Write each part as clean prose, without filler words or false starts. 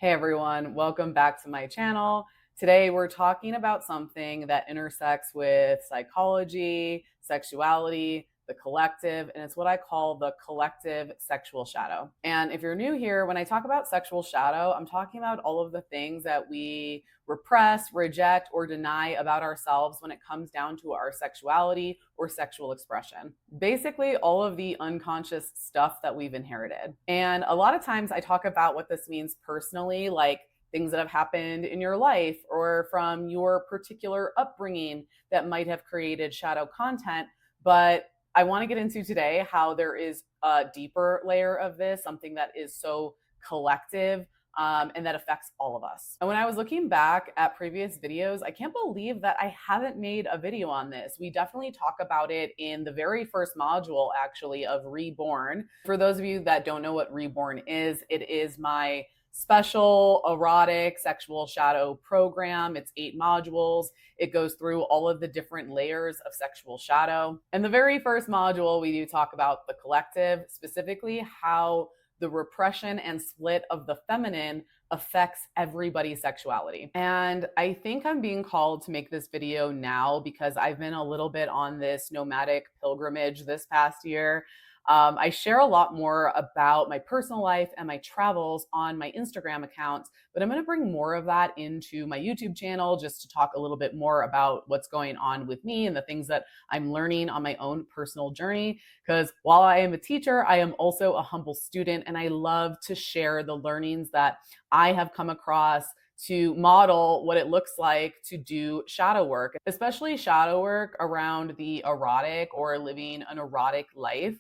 Hey everyone, welcome back to my channel. Today we're talking about something that intersects with psychology, sexuality, the collective, and it's what I call the collective sexual shadow. And if you're new here, when I talk about sexual shadow, I'm talking about all of the things that we repress, reject, or deny about ourselves when it comes down to our sexuality or sexual expression. Basically, all of the unconscious stuff that we've inherited. And a lot of times I talk about what this means personally, like things that have happened in your life or from your particular upbringing that might have created shadow content. But I want to get into today how there is a deeper layer of this, something that is so collective and that affects all of us. And when I was looking back at previous videos, I can't believe that I haven't made a video on this. We definitely talk about it in the very first module, actually, of Reborn. For those of you that don't know what Reborn is, it is my special erotic sexual shadow program. It's 8 modules. It goes through all of the different layers of sexual shadow. In the very first module, we do talk about the collective, specifically how the repression and split of the feminine affects everybody's sexuality. And I think I'm being called to make this video now because I've been a little bit on this nomadic pilgrimage this past year. I share a lot more about my personal life and my travels on my Instagram account, but I'm going to bring more of that into my YouTube channel just to talk a little bit more about what's going on with me and the things that I'm learning on my own personal journey. Because while I am a teacher, I am also a humble student, and I love to share the learnings that I have come across to model what it looks like to do shadow work, especially shadow work around the erotic or living an erotic life.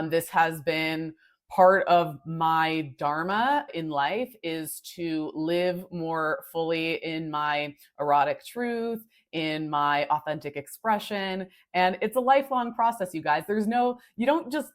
This has been part of my dharma in life, is to live more fully in my erotic truth, in my authentic expression. And it's a lifelong process, you guys. You don't just,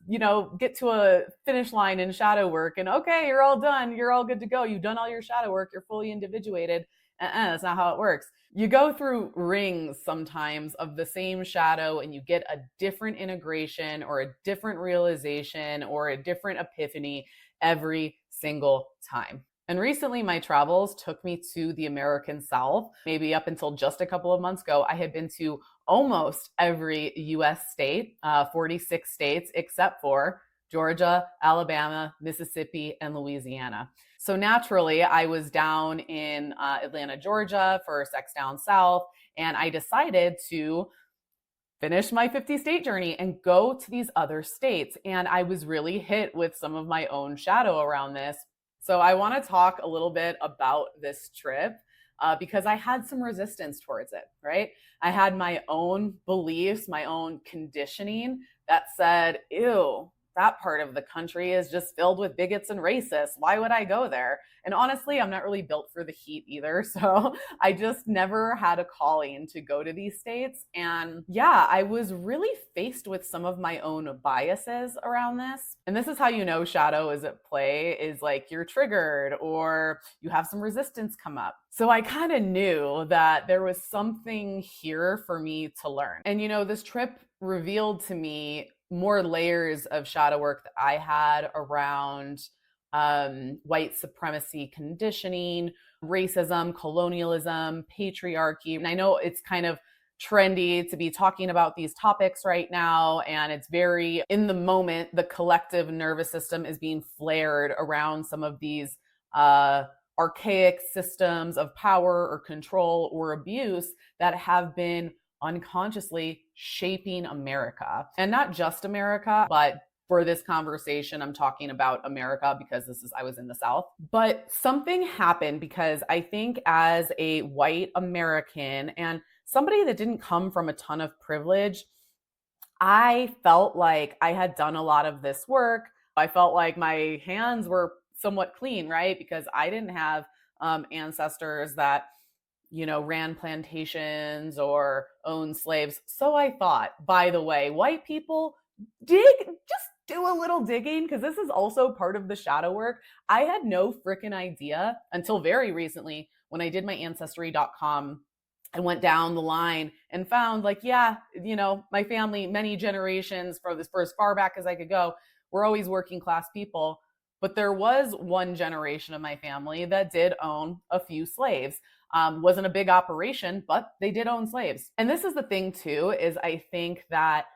get to a finish line in shadow work and okay, you're all done. You're all good to go. You've done all your shadow work. You're fully individuated. That's not how it works. You go through rings sometimes of the same shadow and you get a different integration or a different realization or a different epiphany every single time. And recently my travels took me to the American South. Maybe up until just a couple of months ago, I had been to almost every US state, 46 states, except for Georgia, Alabama, Mississippi, and Louisiana. So naturally, I was down in Atlanta, Georgia for Sex Down South, and I decided to finish my 50-state journey and go to these other states. And I was really hit with some of my own shadow around this. So I want to talk a little bit about this trip because I had some resistance towards it, right? I had my own beliefs, my own conditioning that said, ew, that part of the country is just filled with bigots and racists. Why would I go there? And honestly, I'm not really built for the heat either. So I just never had a calling to go to these states. And yeah, I was really faced with some of my own biases around this. And this is how you know shadow is at play, is like you're triggered or you have some resistance come up. So I kind of knew that there was something here for me to learn. And this trip revealed to me more layers of shadow work that I had around white supremacy conditioning, racism, colonialism, patriarchy. And I know it's kind of trendy to be talking about these topics right now, and it's very in the moment. The collective nervous system is being flared around some of these archaic systems of power or control or abuse that have been unconsciously shaping America. And not just America, but for this conversation, I'm talking about America because I was in the South. But something happened because I think as a white American and somebody that didn't come from a ton of privilege, I felt like I had done a lot of this work. I felt like my hands were somewhat clean, right? Because I didn't have ancestors that ran plantations or owned slaves. So I thought. By the way, white people, just do a little digging, because this is also part of the shadow work. I had no freaking idea until very recently when I did my ancestry.com. I went down the line and found my family, many generations for as far back as I could go, were always working class people. but there was one generation of my family that did own a few slaves. Wasn't a big operation, but they did own slaves. And this is the thing too, is I think that,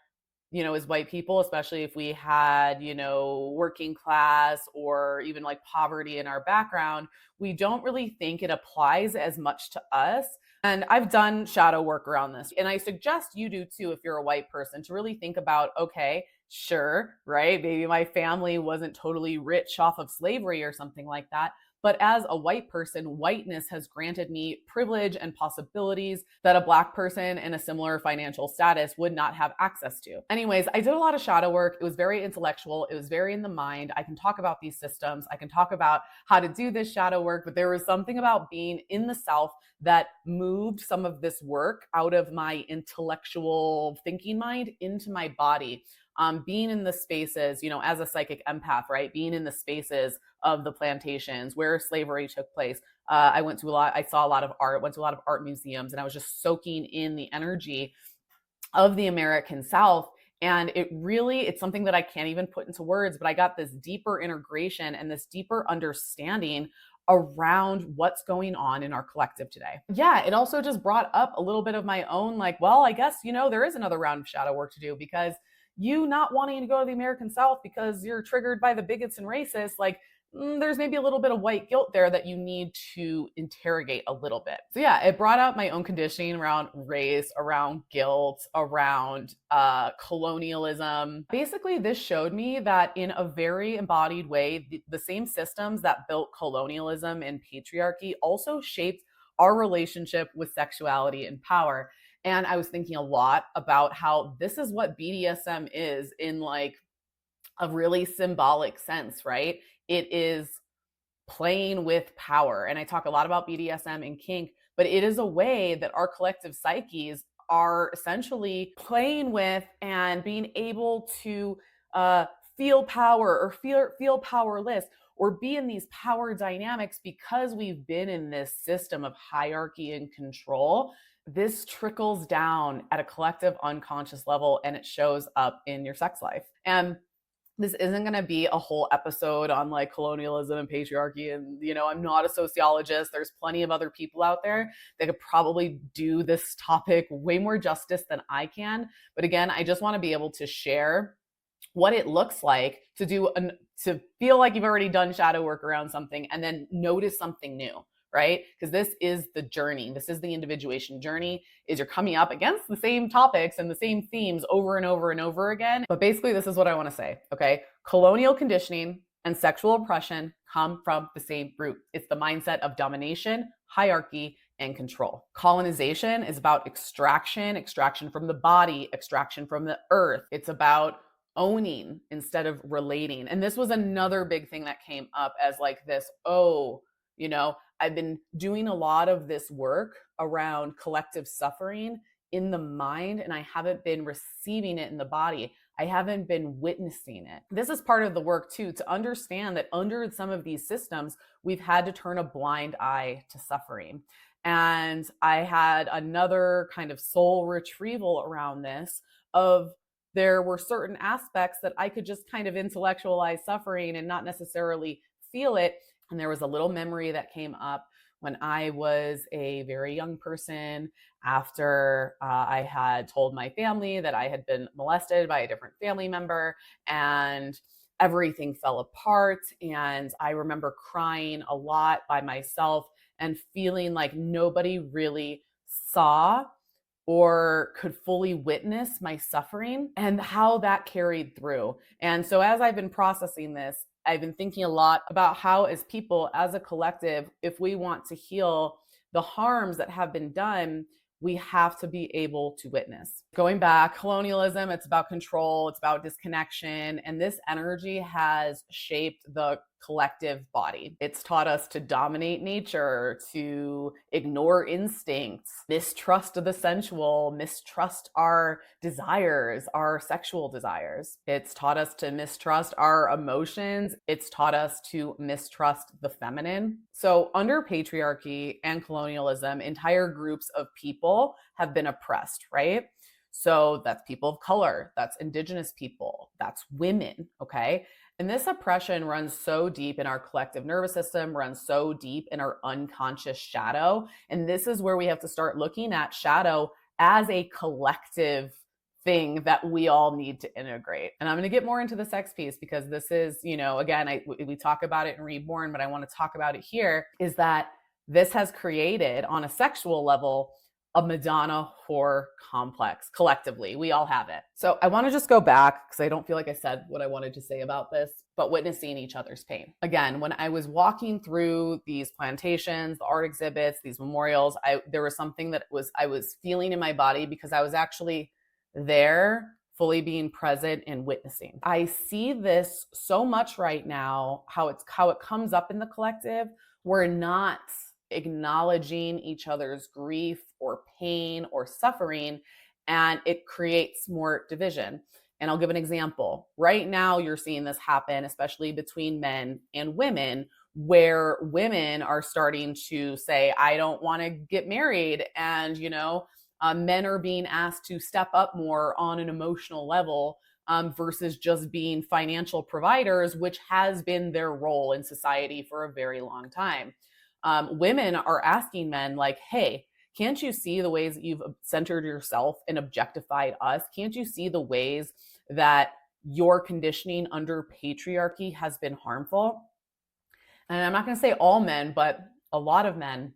as white people, especially if we had, working class or even like poverty in our background, we don't really think it applies as much to us. And I've done shadow work around this. And I suggest you do too, if you're a white person, to really think about, okay, sure, right? Maybe my family wasn't totally rich off of slavery or something like that. But as a white person, whiteness has granted me privilege and possibilities that a Black person in a similar financial status would not have access to. Anyways, I did a lot of shadow work. It was very intellectual. It was very in the mind. I can talk about these systems. I can talk about how to do this shadow work, but there was something about being in the South that moved some of this work out of my intellectual thinking mind into my body. Being in the spaces, as a psychic empath, right? Being in the spaces of the plantations where slavery took place. I saw a lot of art, went to a lot of art museums, and I was just soaking in the energy of the American South. And it's something that I can't even put into words, but I got this deeper integration and this deeper understanding around what's going on in our collective today. Yeah, it also just brought up a little bit of my own, like, well, I guess, there is another round of shadow work to do, because you not wanting to go to the American South because you're triggered by the bigots and racists, like, there's maybe a little bit of white guilt there that you need to interrogate a little bit. So yeah, it brought out my own conditioning around race, around guilt, around colonialism. Basically, this showed me that in a very embodied way, the same systems that built colonialism and patriarchy also shaped our relationship with sexuality and power. And I was thinking a lot about how this is what BDSM is in like a really symbolic sense, right? It is playing with power. And I talk a lot about BDSM and kink, but it is a way that our collective psyches are essentially playing with and being able to feel power or feel powerless or be in these power dynamics because we've been in this system of hierarchy and control. This trickles down at a collective unconscious level and it shows up in your sex life. And this isn't going to be a whole episode on like colonialism and patriarchy. And, I'm not a sociologist. There's plenty of other people out there that could probably do this topic way more justice than I can. But again, I just want to be able to share what it looks like to feel like you've already done shadow work around something and then notice something new. Right? Because this is the journey. This is the individuation journey, is you're coming up against the same topics and the same themes over and over and over again. But basically, this is what I want to say, okay? Colonial conditioning and sexual oppression come from the same root. It's the mindset of domination, hierarchy, and control. Colonization is about extraction from the body, extraction from the earth. It's about owning instead of relating. And this was another big thing that came up as like this, I've been doing a lot of this work around collective suffering in the mind, and I haven't been receiving it in the body. I haven't been witnessing it. This is part of the work too, to understand that under some of these systems, we've had to turn a blind eye to suffering. And I had another kind of soul retrieval around this of there were certain aspects that I could just kind of intellectualize suffering and not necessarily feel it. And there was a little memory that came up when I was a very young person after I had told my family that I had been molested by a different family member, and everything fell apart. And I remember crying a lot by myself and feeling like nobody really saw or could fully witness my suffering and how that carried through. And so as I've been processing this, I've been thinking a lot about how, as people, as a collective, if we want to heal the harms that have been done, we have to be able to witness. Going back, colonialism, it's about control, it's about disconnection, and this energy has shaped the collective body. It's taught us to dominate nature, to ignore instincts, mistrust the sensual, mistrust our desires, our sexual desires. It's taught us to mistrust our emotions. It's taught us to mistrust the feminine. So under patriarchy and colonialism, entire groups of people have been oppressed, right? So that's people of color, that's indigenous people, that's women, okay? And this oppression runs so deep in our collective nervous system, runs so deep in our unconscious shadow. And this is where we have to start looking at shadow as a collective thing that we all need to integrate. And I'm going to get more into the sex piece because this is, again, we talk about it in Reborn, but I want to talk about it here, is that this has created on a sexual level a Madonna-Whore complex collectively. We all have it. So I want to just go back because I don't feel like I said what I wanted to say about this, but witnessing each other's pain. Again, when I was walking through these plantations, the art exhibits, these memorials, there was something that I was feeling in my body because I was actually there, fully being present and witnessing. I see this so much right now, how it comes up in the collective. We're not acknowledging each other's grief or pain or suffering, and it creates more division. And I'll give an example. Right now, you're seeing this happen, especially between men and women, where women are starting to say, I don't want to get married. And, men are being asked to step up more on an emotional level versus just being financial providers, which has been their role in society for a very long time. Women are asking men like, hey, can't you see the ways that you've centered yourself and objectified us? Can't you see the ways that your conditioning under patriarchy has been harmful? And I'm not going to say all men, but a lot of men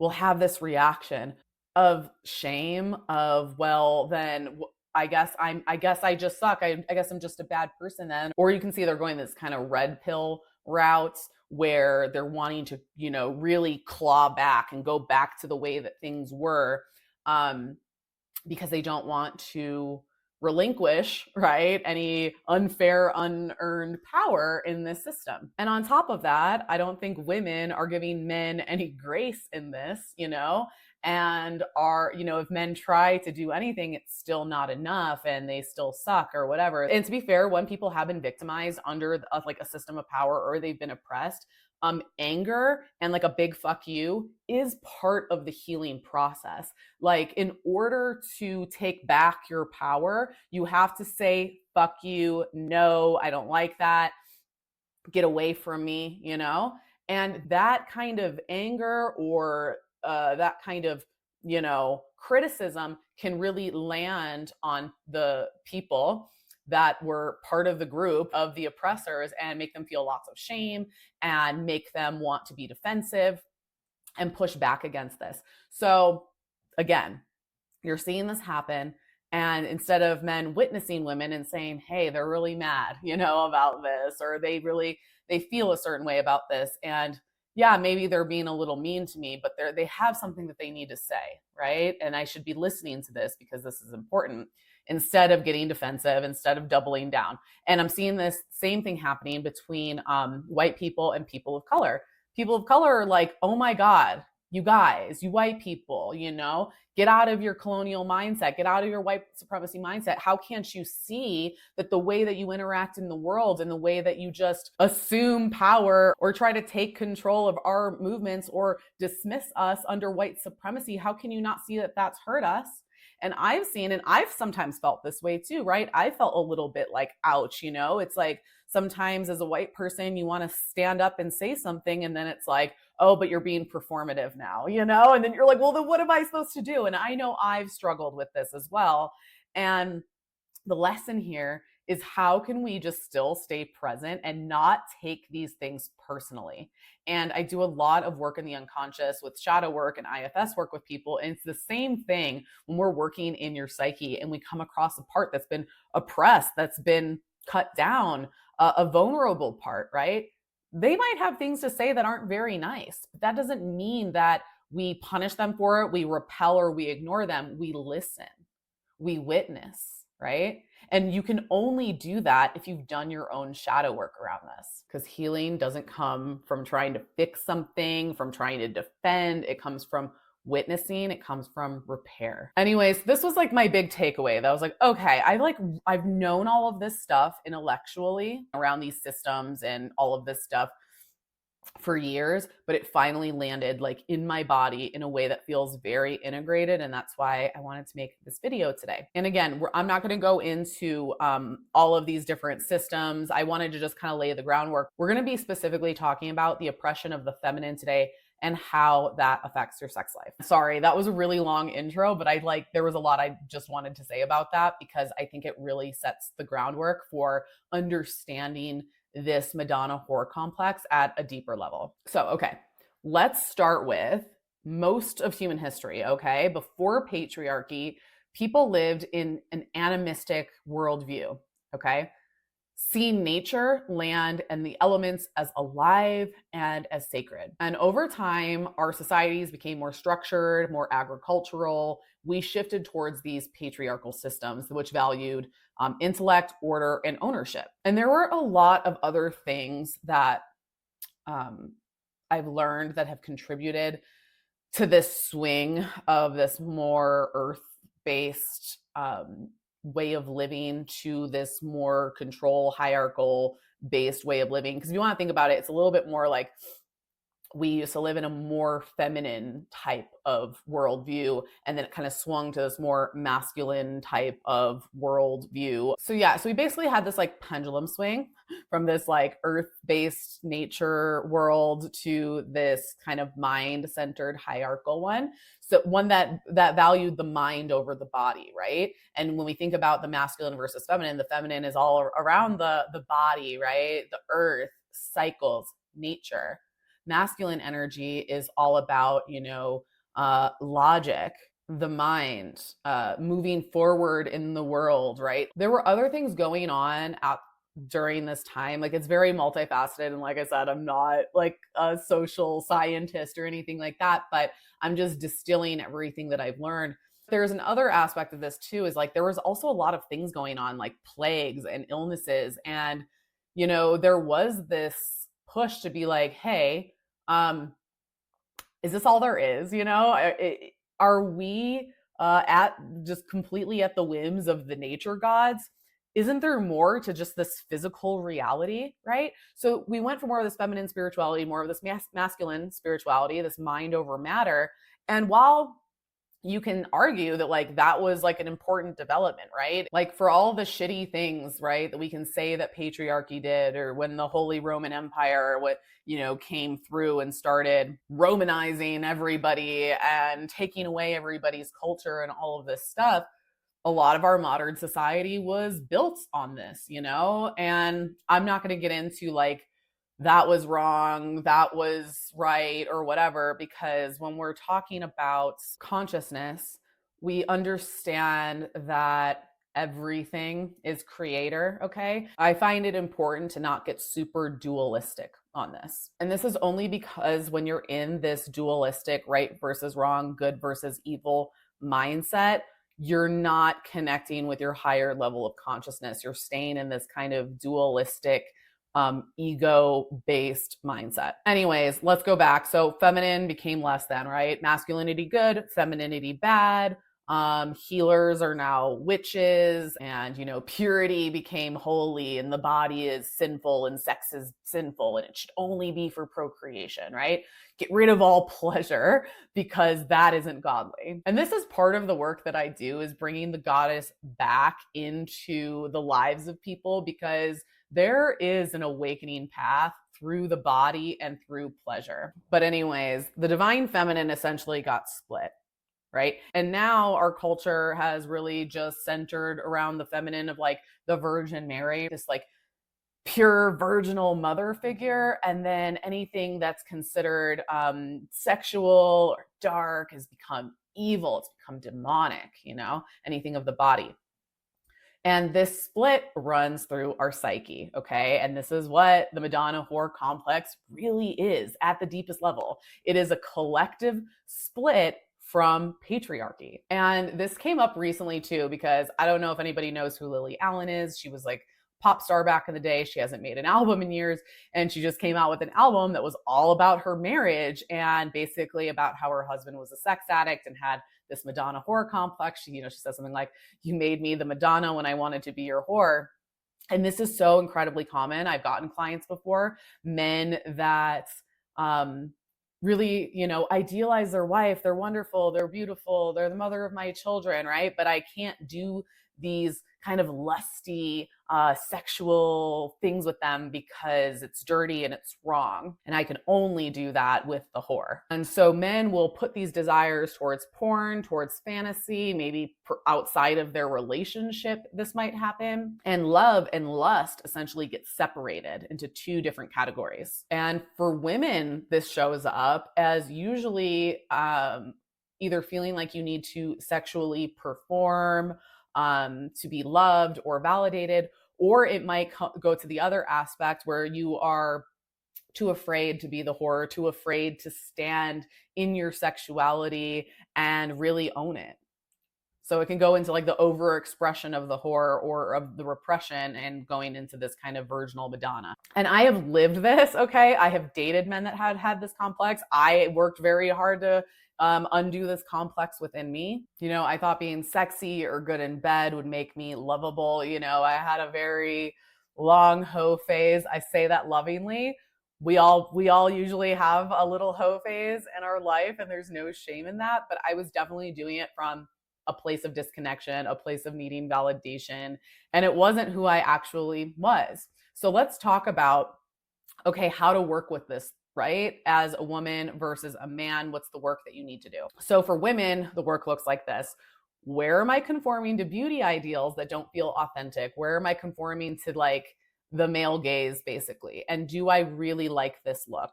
will have this reaction of shame of, well, then I guess I just suck. I guess I'm just a bad person then. Or you can see they're going this kind of red pill route where they're wanting to, really claw back and go back to the way that things were, because they don't want to relinquish, right, any unfair, unearned power in this system. And on top of that, I don't think women are giving men any grace in this, and are, if men try to do anything, it's still not enough and they still suck or whatever. And to be fair, when people have been victimized under like a system of power or they've been oppressed, anger and like a big fuck you is part of the healing process. Like, in order to take back your power, you have to say, fuck you, no, I don't like that, get away from me, and that kind of anger or that kind of, criticism can really land on the people that were part of the group of the oppressors and make them feel lots of shame and make them want to be defensive and push back against this. So again, you're seeing this happen. And instead of men witnessing women and saying, hey, they're really mad, about this, or they feel a certain way about this. And yeah, maybe they're being a little mean to me, but they have something that they need to say, right? And I should be listening to this because this is important, instead of getting defensive, instead of doubling down. And I'm seeing this same thing happening between white people and people of color. People of color are like, oh my God, you guys, you white people, get out of your colonial mindset, get out of your white supremacy mindset. How can't you see that the way that you interact in the world and the way that you just assume power or try to take control of our movements or dismiss us under white supremacy, how can you not see that that's hurt us? And I've seen, and I've sometimes felt this way too, right? I felt a little bit like, ouch, it's like sometimes as a white person, you want to stand up and say something. And then it's like, oh, but you're being performative now, and then you're like, well, then what am I supposed to do? And I know I've struggled with this as well. And the lesson here is, how can we just still stay present and not take these things personally? And I do a lot of work in the unconscious with shadow work and IFS work with people. And it's the same thing when we're working in your psyche and we come across a part that's been oppressed, that's been cut down, a vulnerable part, right? They might have things to say that aren't very nice, but that doesn't mean that we punish them for it, we repel, or we ignore them. We listen, we witness, right? And you can only do that if you've done your own shadow work around this, because healing doesn't come from trying to fix something, from trying to defend. It comes from witnessing. It comes from repair. Anyways, this was like my big takeaway. That I was like, okay, I've known all of this stuff intellectually around these systems and all of this stuff for years, but it finally landed like in my body in a way that feels very integrated. And that's why I wanted to make this video today. And again, I'm not going to go into all of these different systems. I wanted to just kind of lay the groundwork. We're going to be specifically talking about the oppression of the feminine today and how that affects your sex life. Sorry, that was a really long intro, but there was a lot I just wanted to say about that because I think it really sets the groundwork for understanding this Madonna-Whore complex at a deeper level. So, okay, let's start with most of human history, okay? Before patriarchy, people lived in an animistic worldview, okay? Seeing nature, land, and the elements as alive and as sacred. And over time, our societies became more structured, more agricultural. We shifted towards these patriarchal systems, which valued intellect, order, and ownership. And there were a lot of other things that I've learned that have contributed to this swing of this more earth-based way of living to this more control hierarchical based way of living. Because if you want to think about it, it's a little bit more like we used to live in a more feminine type of worldview, and then it kind of swung to this more masculine type of worldview. So yeah, so we basically had this like pendulum swing from this like earth-based nature world to this kind of mind-centered hierarchical one. So one that valued the mind over the body, right? And when we think about the masculine versus feminine, the feminine is all around the body, right? The earth, cycles, nature. Masculine energy is all about, logic, the mind, moving forward in the world, right? There were other things going on during this time. Like, it's very multifaceted. And like I said, I'm not like a social scientist or anything like that, but I'm just distilling everything that I've learned. There's another aspect of this too, is like there was also a lot of things going on, like plagues and illnesses. And, there was this push to be like, hey, is this all there is? Are we at just completely at the whims of the nature gods? Isn't there more to just this physical reality, right? So we went from more of this feminine spirituality, more of this masculine spirituality, this mind over matter. And while you can argue that like that was like an important development, right? Like for all the shitty things, right, that we can say that patriarchy did, or when the Holy Roman Empire came through and started Romanizing everybody and taking away everybody's culture and all of this stuff, a lot of our modern society was built on this, and I'm not going to get into like that was wrong, that was right, or whatever, because when we're talking about consciousness, we understand that everything is creator, okay? I find it important to not get super dualistic on this. And this is only because when you're in this dualistic right versus wrong, good versus evil mindset, you're not connecting with your higher level of consciousness. You're staying in this kind of dualistic ego-based mindset. Anyways, let's go back. So feminine became less than, right? Masculinity good, femininity bad. Healers are now witches, and purity became holy, and the body is sinful, and sex is sinful, and it should only be for procreation, right? Get rid of all pleasure because that isn't godly. And this is part of the work that I do, is bringing the goddess back into the lives of people, because there is an awakening path through the body and through pleasure. But anyways, the divine feminine essentially got split, right? And now our culture has really just centered around the feminine of like the Virgin Mary, this like pure virginal mother figure. And then anything that's considered sexual or dark has become evil. It's become demonic, anything of the body. And this split runs through our psyche, okay? And this is what the Madonna-Whore complex really is at the deepest level. It is a collective split from patriarchy. And this came up recently too, because I don't know if anybody knows who Lily Allen is. She was like pop star back in the day. She hasn't made an album in years, and she just came out with an album that was all about her marriage and basically about how her husband was a sex addict and had this Madonna-Whore complex. She says something like, "You made me the Madonna when I wanted to be your whore." And this is so incredibly common. I've gotten clients before, men that really, idealize their wife. They're wonderful, they're beautiful, they're the mother of my children, right? But I can't do these kind of lusty sexual things with them because it's dirty and it's wrong. And I can only do that with the whore. And so men will put these desires towards porn, towards fantasy, maybe outside of their relationship, this might happen. And love and lust essentially get separated into two different categories. And for women, this shows up as usually either feeling like you need to sexually perform, to be loved or validated, or it might go to the other aspect where you are too afraid to be the whore, too afraid to stand in your sexuality and really own it. So it can go into like the overexpression of the whore or of the repression and going into this kind of virginal Madonna. And I have lived this, okay? I have dated men that had this complex. I worked very hard to undo this complex within me. I thought being sexy or good in bed would make me lovable. I had a very long hoe phase. I say that lovingly. We all usually have a little hoe phase in our life, and there's no shame in that. But I was definitely doing it from a place of disconnection, a place of needing validation, and it wasn't who I actually was. So let's talk about, okay, how to work with this, right? As a woman versus a man, what's the work that you need to do? So for women, the work looks like this. Where am I conforming to beauty ideals that don't feel authentic? Where am I conforming to like the male gaze, basically? And do I really like this look?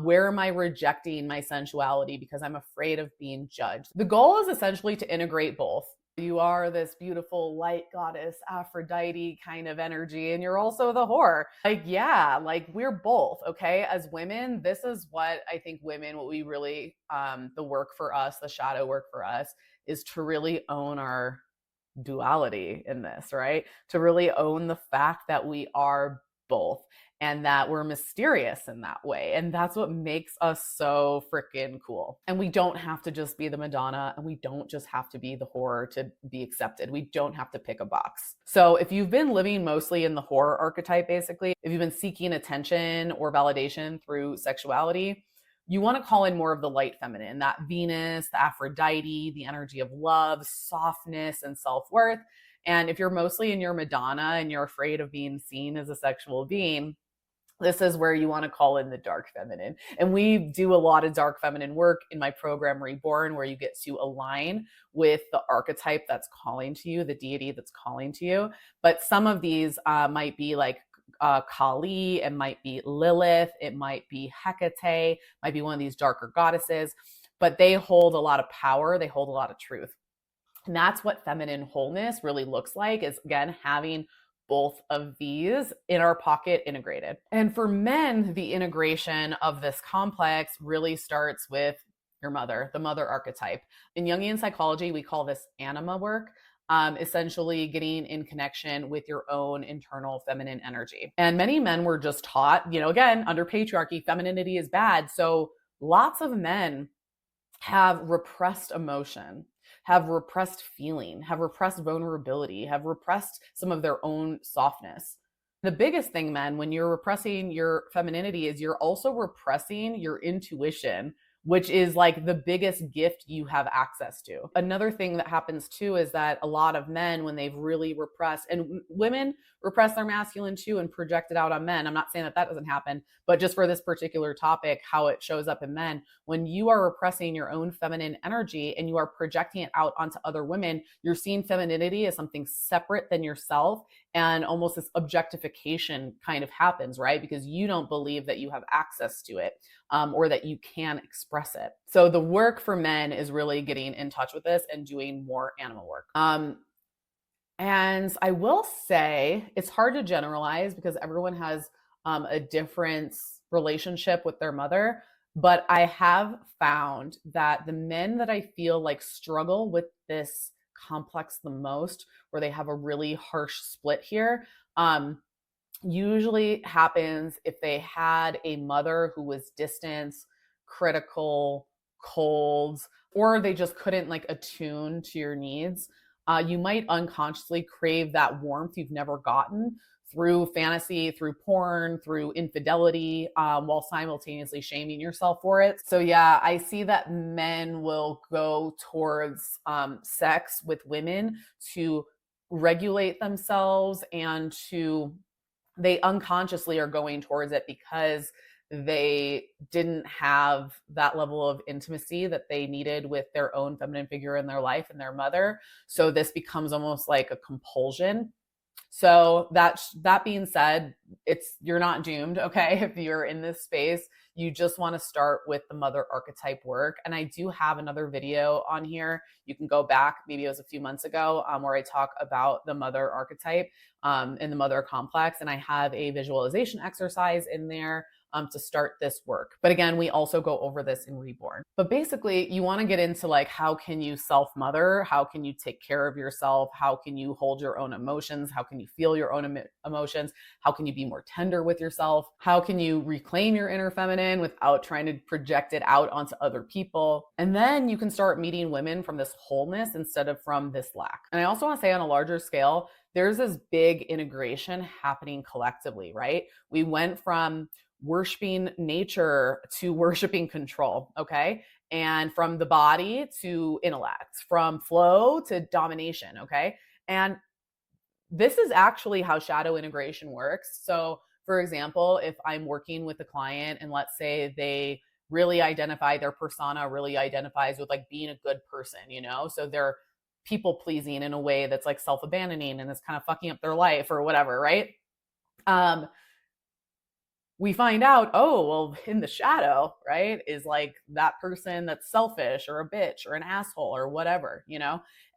Where am I rejecting my sensuality because I'm afraid of being judged? The goal is essentially to integrate both. You are this beautiful light goddess, Aphrodite kind of energy, and you're also the whore. Like we're both, okay? As women, this is what I think what we really, the work for us, the shadow work for us, is to really own our duality in this, right? To really own the fact that we are both and that we're mysterious in that way. And that's what makes us so freaking cool. And we don't have to just be the Madonna, and we don't just have to be the whore to be accepted. We don't have to pick a box. So if you've been living mostly in the whore archetype, basically, if you've been seeking attention or validation through sexuality, you want to call in more of the light feminine, that Venus, the Aphrodite, the energy of love, softness, and self-worth. And if you're mostly in your Madonna and you're afraid of being seen as a sexual being, this is where you want to call in the dark feminine. And we do a lot of dark feminine work in my program Reborn, where you get to align with the archetype that's calling to you, the deity that's calling to you. But some of these might be like Kali, it might be Lilith, it might be Hecate, might be one of these darker goddesses, but they hold a lot of power, they hold a lot of truth. And that's what feminine wholeness really looks like, is again having both of these in our pocket integrated. And for men, the integration of this complex really starts with your mother, the mother archetype. In Jungian psychology, we call this anima work. Essentially getting in connection with your own internal feminine energy. And many men were just taught, again, under patriarchy, femininity is bad. So lots of men have repressed emotion, have repressed feeling, have repressed vulnerability, have repressed some of their own softness. The biggest thing, men, when you're repressing your femininity, is you're also repressing your intuition, which is like the biggest gift you have access to. Another thing that happens too is that a lot of men, when they've really repressed, and women repress their masculine too and project it out on men. I'm not saying that doesn't happen, but just for this particular topic, how it shows up in men, when you are repressing your own feminine energy and you are projecting it out onto other women, you're seeing femininity as something separate than yourself, and almost this objectification kind of happens, right? Because you don't believe that you have access to it, or that you can express it. So the work for men is really getting in touch with this and doing more animal work. And I will say it's hard to generalize because everyone has a different relationship with their mother. But I have found that the men that I feel like struggle with this complex the most, where they have a really harsh split here, usually happens if they had a mother who was distant, critical, cold, or they just couldn't like attune to your needs. You might unconsciously crave that warmth you've never gotten through fantasy, through porn, through infidelity, while simultaneously shaming yourself for it. So yeah, I see that men will go towards sex with women to regulate themselves, and they unconsciously are going towards it because they didn't have that level of intimacy that they needed with their own feminine figure in their life and their mother. So this becomes almost like a compulsion. So that being said, you're not doomed, okay? If you're in this space, you just want to start with the mother archetype work. And I do have another video on here. You can go back, maybe it was a few months ago, where I talk about the mother archetype in the mother complex. And I have a visualization exercise in there to start this work. But again, we also go over this in Reborn. But basically, you want to get into like, how can you self-mother? How can you take care of yourself? How can you hold your own emotions? How can you feel your own emotions? How can you be more tender with yourself? How can you reclaim your inner feminine without trying to project it out onto other people? And then you can start meeting women from this wholeness instead of from this lack. And I also want to say, on a larger scale, there's this big integration happening collectively, right? We went from worshiping nature to worshiping control, okay? And from the body to intellect, from flow to domination, okay? And this is actually how shadow integration works. So, for example, if I'm working with a client and let's say they really identify, their persona really identifies with like being a good person, so they're people pleasing in a way that's like self-abandoning and it's kind of fucking up their life or whatever, right? We find out, oh, well, in the shadow, right, is like that person that's selfish or a bitch or an asshole or whatever,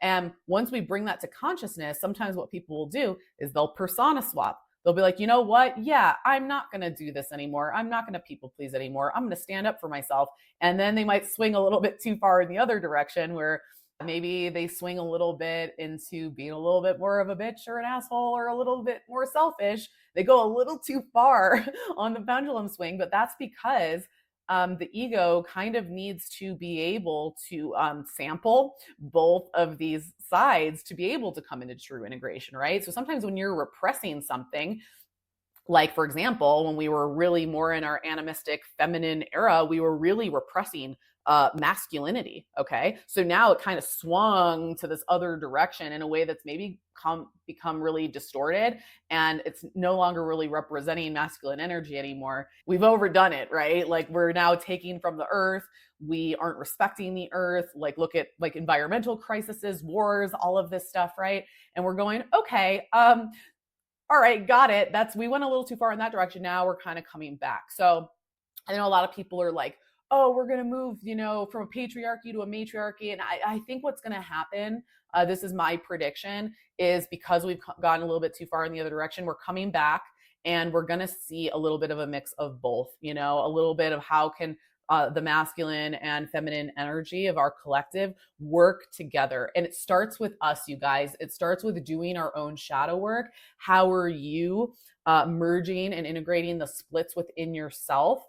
And once we bring that to consciousness, sometimes what people will do is they'll persona swap. They'll be like, you know what? Yeah, I'm not going to do this anymore. I'm not going to people please anymore. I'm going to stand up for myself. And then they might swing a little bit too far in the other direction, where maybe they swing a little bit into being a little bit more of a bitch or an asshole or a little bit more selfish. They go a little too far on the pendulum swing, but that's because the ego kind of needs to be able to sample both of these sides to be able to come into true integration, right? So sometimes when you're repressing something, like, for example, when we were really more in our animistic feminine era, we were really repressing masculinity, okay? So now it kind of swung to this other direction in a way that's maybe become really distorted, and it's no longer really representing masculine energy anymore. We've overdone it, right? Like, we're now taking from the earth. We aren't respecting the earth. Like, look at like environmental crises, wars, all of this stuff, right? And we're going, okay, all right, got it. We went a little too far in that direction. Now we're kind of coming back. So I know a lot of people are like, oh, we're going to move, from a patriarchy to a matriarchy. And I think what's going to happen, this is my prediction, is because we've gone a little bit too far in the other direction, we're coming back and we're going to see a little bit of a mix of both, a little bit of how can the masculine and feminine energy of our collective work together. And it starts with us, you guys. It starts with doing our own shadow work. How are you merging and integrating the splits within yourself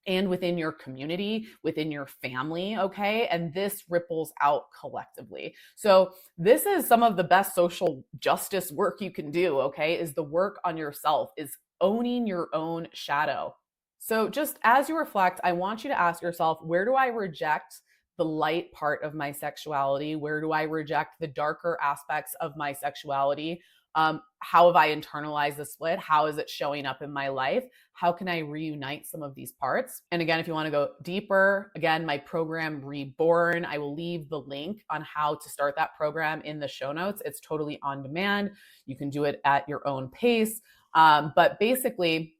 and within your community, within your family, okay? And this ripples out collectively. So this is some of the best social justice work you can do, okay? Is the work on yourself, is owning your own shadow. So just as you reflect, I want you to ask yourself, where do I reject the light part of my sexuality? Where do I reject the darker aspects of my sexuality? How have I internalized the split? How is it showing up in my life? How can I reunite some of these parts? And again, if you want to go deeper, again, my program Reborn, I will leave the link on how to start that program in the show notes. It's totally on demand. You can do it at your own pace. But basically,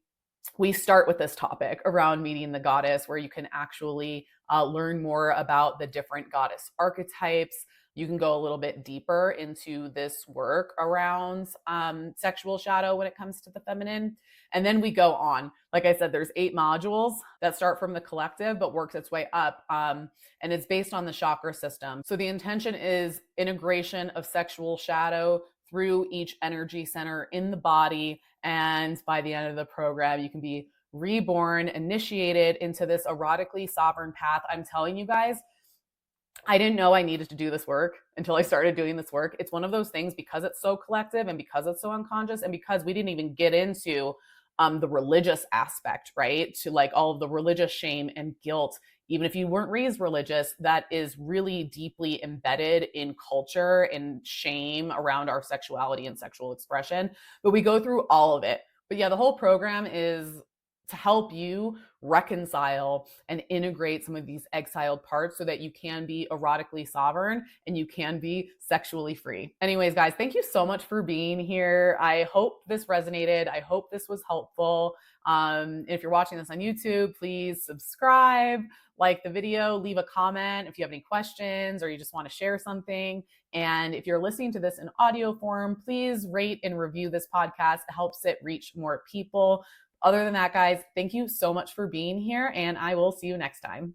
we start with this topic around meeting the goddess, where you can actually learn more about the different goddess archetypes. You can go a little bit deeper into this work around sexual shadow when it comes to the feminine. And then we go on. Like I said, there's 8 modules that start from the collective, but works its way up. And it's based on the chakra system. So the intention is integration of sexual shadow through each energy center in the body. And by the end of the program, you can be reborn, initiated into this erotically sovereign path. I'm telling you guys, I didn't know I needed to do this work until I started doing this work. It's one of those things, because it's so collective and because it's so unconscious and because we didn't even get into the religious aspect, right? To like all of the religious shame and guilt. Even if you weren't raised religious, that is really deeply embedded in culture and shame around our sexuality and sexual expression. But we go through all of it. But yeah, the whole program is to help you reconcile and integrate some of these exiled parts so that you can be erotically sovereign and you can be sexually free. Anyways, guys, thank you so much for being here. I hope this resonated. I hope this was helpful. If you're watching this on YouTube, please subscribe, like the video, leave a comment if you have any questions or you just want to share something. And if you're listening to this in audio form, please rate and review this podcast. It helps it reach more people. Other than that, guys, thank you so much for being here, and I will see you next time.